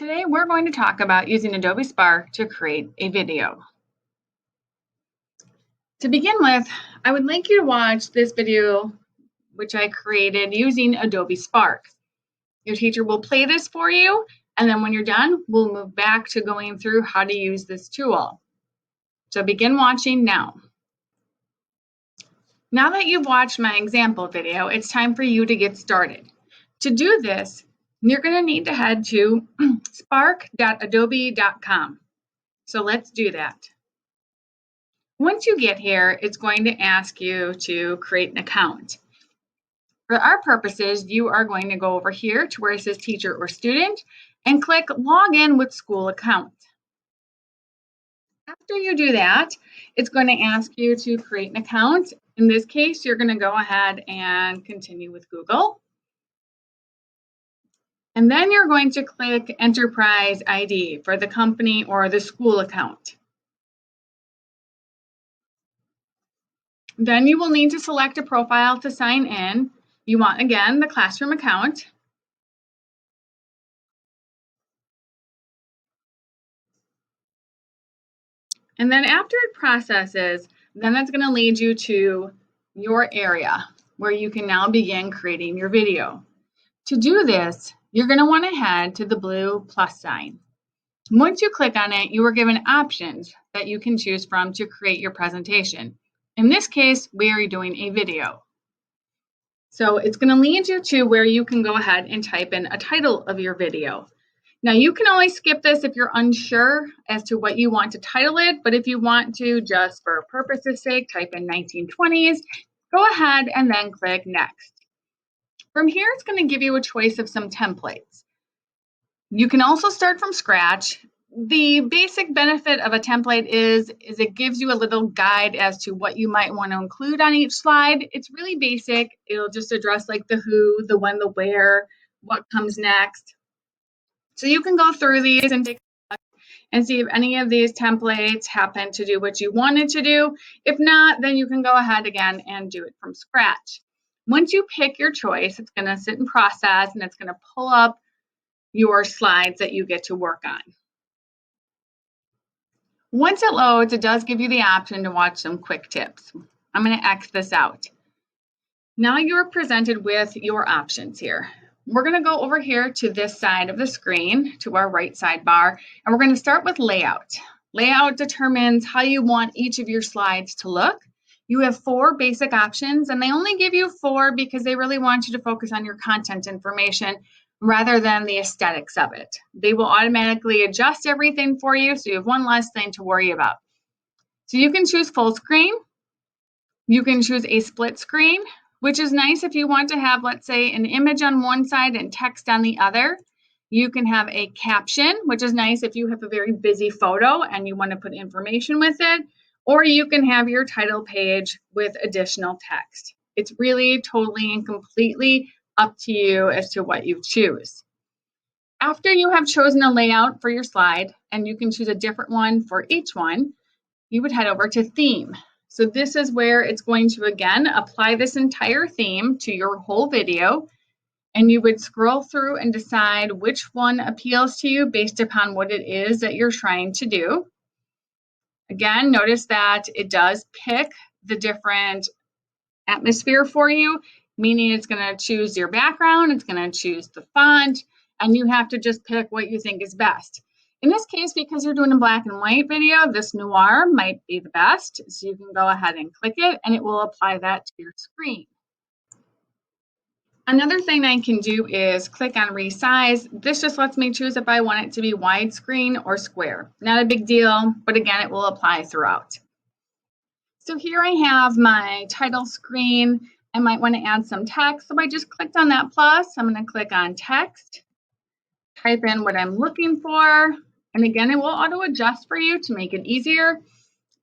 Today we're going to talk about using Adobe Spark to create a video. To begin with, I would like you to watch this video which I created using Adobe Spark. Your teacher will play this for you, and then when you're done, we'll move back to going through how to use this tool. So begin watching now. Now that you've watched my example video, it's time for you to get started. To do this, you're going to need to head to spark.adobe.com. So let's do that. Once you get here, it's going to ask you to create an account. For our purposes, you are going to go over here to where it says teacher or student and click log in with school account. After you do that, it's going to ask you to create an account. In this case, you're going to go ahead and continue with Google. And then you're going to click Enterprise ID for the company or the school account. Then you will need to select a profile to sign in. You want, again, the classroom account. And then after it processes, then it's going to lead you to your area where you can now begin creating your video. To do this, you're going to want to head to the blue plus sign. Once you click on it, you are given options that you can choose from to create your presentation. In this case, we are doing a video. So it's going to lead you to where you can go ahead and type in a title of your video. Now you can always skip this if you're unsure as to what you want to title it, but if you want to, just for purpose's sake, type in 1920s, go ahead and then click next. From here, it's going to give you a choice of some templates. You can also start from scratch. The basic benefit of a template is it gives you a little guide as to what you might want to include on each slide. It's really basic. It'll just address like the who, the when, the where, what comes next. So you can go through these and take a look and see if any of these templates happen to do what you wanted to do. If not, then you can go ahead again and do it from scratch. Once you pick your choice, it's going to sit in process and it's going to pull up your slides that you get to work on. Once it loads, it does give you the option to watch some quick tips. I'm going to X this out. Now you're presented with your options here. We're going to go over here to this side of the screen, to our right sidebar, and we're going to start with layout. Layout determines how you want each of your slides to look. You have 4 basic options, and they only give you 4 because they really want you to focus on your content information rather than the aesthetics of it. They will automatically adjust everything for you, so you have one less thing to worry about. So you can choose full screen. You can choose a split screen, which is nice if you want to have, let's say, an image on one side and text on the other. You can have a caption, which is nice if you have a very busy photo and you want to put information with it. Or you can have your title page with additional text. It's really totally and completely up to you as to what you choose. After you have chosen a layout for your slide, and you can choose a different one for each one, you would head over to theme. So this is where it's going to, again, apply this entire theme to your whole video. And you would scroll through and decide which one appeals to you based upon what it is that you're trying to do. Again, notice that it does pick the different atmosphere for you, meaning it's going to choose your background, it's going to choose the font, and you have to just pick what you think is best. In this case, because you're doing a black and white video, this noir might be the best. So you can go ahead and click it, and it will apply that to your screen. Another thing I can do is click on resize. This just lets me choose if I want it to be widescreen or square. Not a big deal, but again, it will apply throughout. So here I have my title screen. I might want to add some text. So I just clicked on that plus. I'm going to click on text, type in what I'm looking for. And again, it will auto adjust for you to make it easier.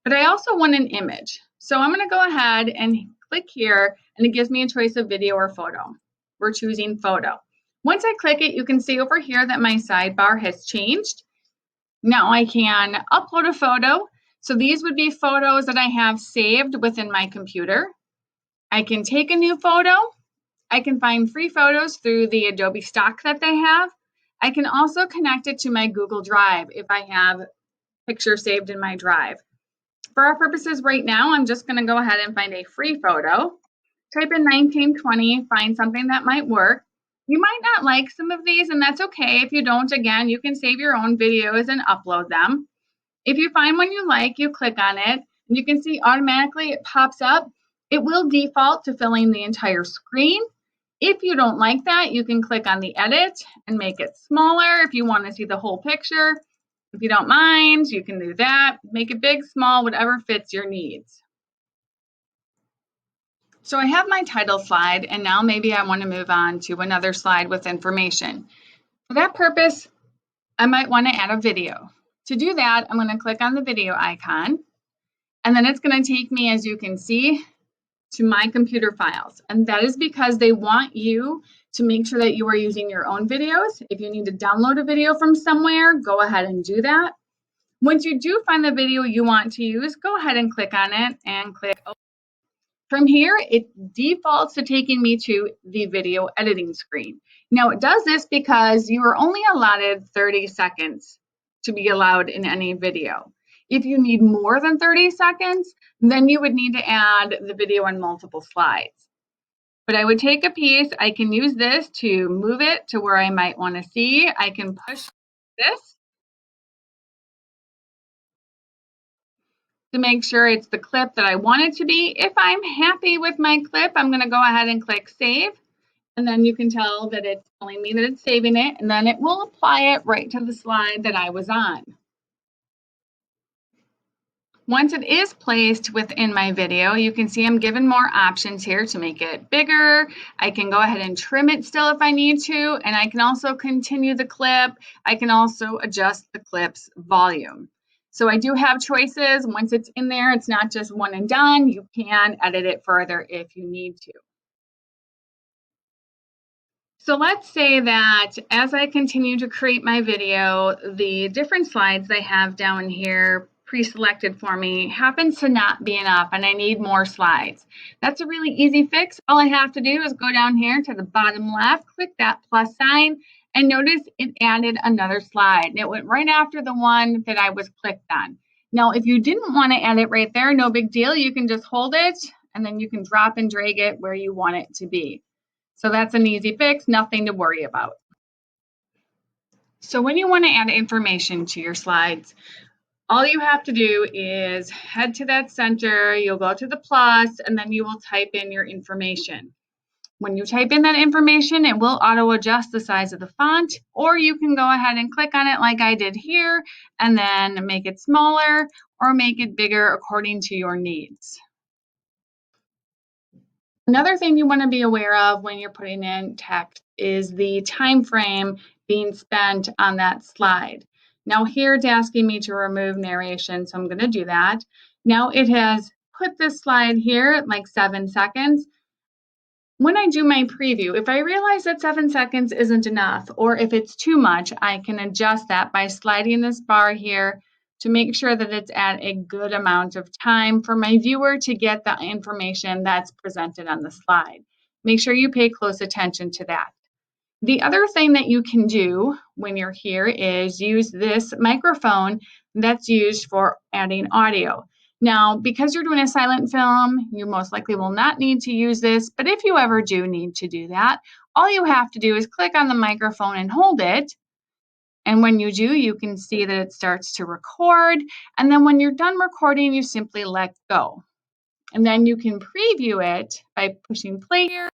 But I also want an image. So I'm going to go ahead and click here, and it gives me a choice of video or photo. We're choosing photo. Once I click it, you can see over here that my sidebar has changed. Now I can upload a photo. So these would be photos that I have saved within my computer. I can take a new photo. I can find free photos through the Adobe stock that they have. I can also connect it to my Google Drive if I have pictures saved in my drive. For our purposes right now, I'm just going to go ahead and find a free photo. Type in 1920, find something that might work. You might not like some of these, and that's okay. If you don't, again, you can save your own videos and upload them. If you find one you like, you click on it, and you can see automatically it pops up. It will default to filling the entire screen. If you don't like that, you can click on the edit and make it smaller if you want to see the whole picture. If you don't mind, you can do that. Make it big, small, whatever fits your needs. So I have my title slide, and now maybe I want to move on to another slide with information. For that purpose, I might want to add a video. To do that, I'm going to click on the video icon, and then it's going to take me, as you can see, to my computer files. And that is because they want you to make sure that you are using your own videos. If you need to download a video from somewhere, go ahead and do that. Once you do find the video you want to use, go ahead and click on it and click OK. From here, it defaults to taking me to the video editing screen. Now, it does this because you are only allotted 30 seconds to be allowed in any video. If you need more than 30 seconds, then you would need to add the video in multiple slides. But I would take a piece. I can use this to move it to where I might want to see. I can push this to make sure it's the clip that I want it to be. If I'm happy with my clip, I'm going to go ahead and click save. And then you can tell that it's telling me that it's saving it, and then it will apply it right to the slide that I was on. Once it is placed within my video, you can see I'm given more options here to make it bigger. I can go ahead and trim it still if I need to, and I can also continue the clip. I can also adjust the clip's volume. So I do have choices. Once it's in there, it's not just one and done. You can edit it further if you need to. So let's say that as I continue to create my video, the different slides I have down here pre-selected for me happens to not be enough and I need more slides. That's a really easy fix. All I have to do is go down here to the bottom left, click that plus sign, and notice it added another slide. And it went right after the one that I was clicked on. Now, if you didn't want to add it right there, no big deal. You can just hold it and then you can drop and drag it where you want it to be. So that's an easy fix, nothing to worry about. So when you want to add information to your slides, all you have to do is head to that center, you'll go to the plus, and then you will type in your information. When you type in that information, it will auto adjust the size of the font, or you can go ahead and click on it like I did here, and then make it smaller or make it bigger according to your needs. Another thing you want to be aware of when you're putting in text is the time frame being spent on that slide. Now here it's asking me to remove narration, so I'm going to do that. Now it has put this slide here at like 7 seconds. When I do my preview, if I realize that 7 seconds isn't enough, or if it's too much, I can adjust that by sliding this bar here to make sure that it's at a good amount of time for my viewer to get the information that's presented on the slide. Make sure you pay close attention to that. The other thing that you can do when you're here is use this microphone that's used for adding audio. Now, because you're doing a silent film, you most likely will not need to use this, but if you ever do need to do that, all you have to do is click on the microphone and hold it. And when you do, you can see that it starts to record. And then when you're done recording, you simply let go. And then you can preview it by pushing play here.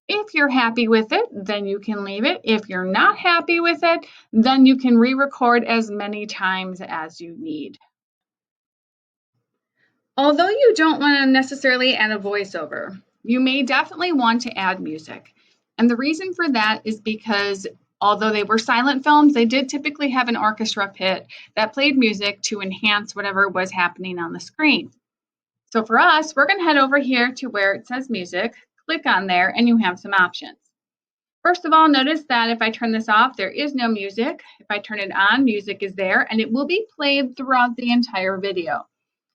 If you're happy with it, then you can leave it. If you're not happy with it, then you can re-record as many times as you need. Although you don't want to necessarily add a voiceover, you may definitely want to add music. And the reason for that is because although they were silent films, they did typically have an orchestra pit that played music to enhance whatever was happening on the screen. So for us, we're going to head over here to where it says music, click on there, and you have some options. First of all, notice that if I turn this off, there is no music. If I turn it on, music is there, and it will be played throughout the entire video.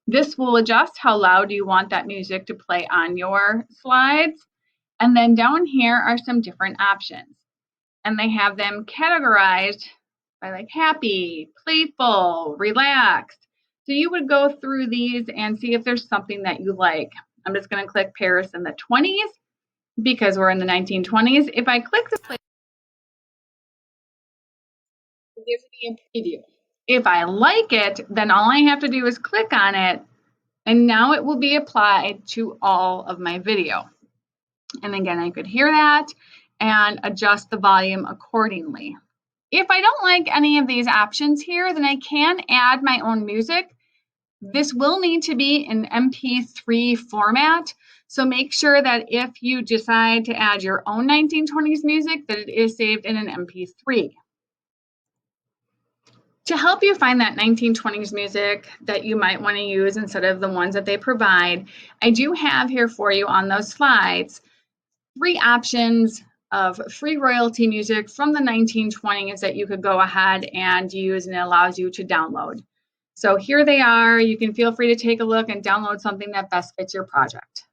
This will adjust how loud you want that music to play on your slides. And then down here are some different options. and they have them categorized by like happy, playful, relaxed. So you would go through these and see if there's something that you like. I'm just going to click Paris in the 20s because we're in the 1920s. If I click this place, it gives me a preview. If I like it, then all I have to do is click on it, and now it will be applied to all of my video. And again, I could hear that and adjust the volume accordingly. If I don't like any of these options here, then I can add my own music. This will need to be in MP3 format. So make sure that if you decide to add your own 1920s music, that it is saved in an MP3. To help you find that 1920s music that you might want to use instead of the ones that they provide, I do have here for you on those slides 3 options of free royalty music from the 1920s that you could go ahead and use, and it allows you to download. So here they are. You can feel free to take a look and download something that best fits your project.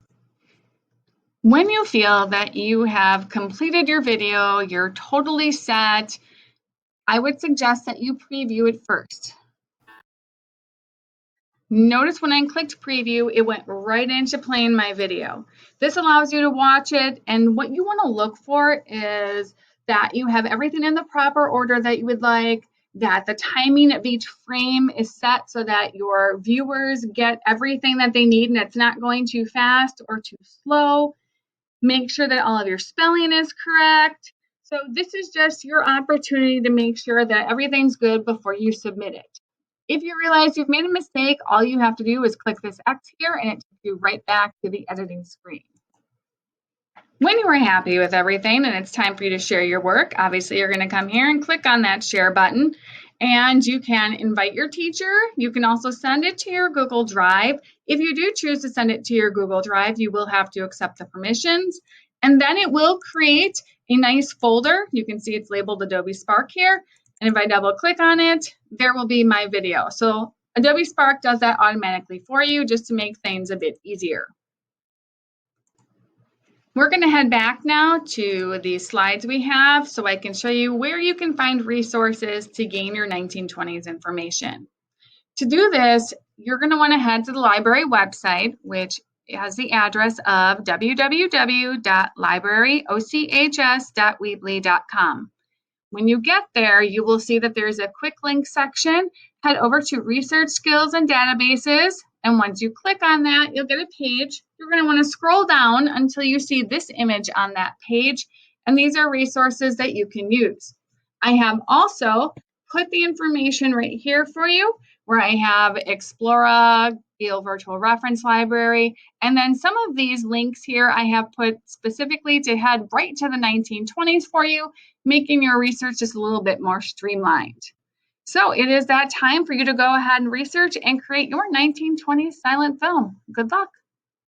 When you feel that you have completed your video, you're totally set, I would suggest that you preview it first. Notice when I clicked preview, it went right into playing my video. This allows you to watch it, and what you want to look for is that you have everything in the proper order that you would like, that the timing of each frame is set so that your viewers get everything that they need and it's not going too fast or too slow. Make sure that all of your spelling is correct. So this is just your opportunity to make sure that everything's good before you submit it. If you realize you've made a mistake, all you have to do is click this X here and it takes you right back to the editing screen. When you are happy with everything and it's time for you to share your work, obviously you're going to come here and click on that share button, and you can invite your teacher. You can also send it to your Google Drive. If you do choose to send it to your Google Drive, you will have to accept the permissions, and then it will create a nice folder. You can see it's labeled Adobe Spark here. And if I double click on it, there will be my video. So Adobe Spark does that automatically for you just to make things a bit easier. We're going to head back now to the slides we have so I can show you where you can find resources to gain your 1920s information. To do this, you're going to want to head to the library website, which has the address of www.libraryochs.weebly.com. When you get there, you will see that there's a quick link section. Head over to Research Skills and Databases, and once you click on that, you'll get a page. You're going to want to scroll down until you see this image on that page, and these are resources that you can use. I have also put the information right here for you, where I have Explora, Gale Virtual Reference Library, and then some of these links here I have put specifically to head right to the 1920s for you, making your research just a little bit more streamlined. So it is that time for you to go ahead and research and create your 1920s silent film. Good luck.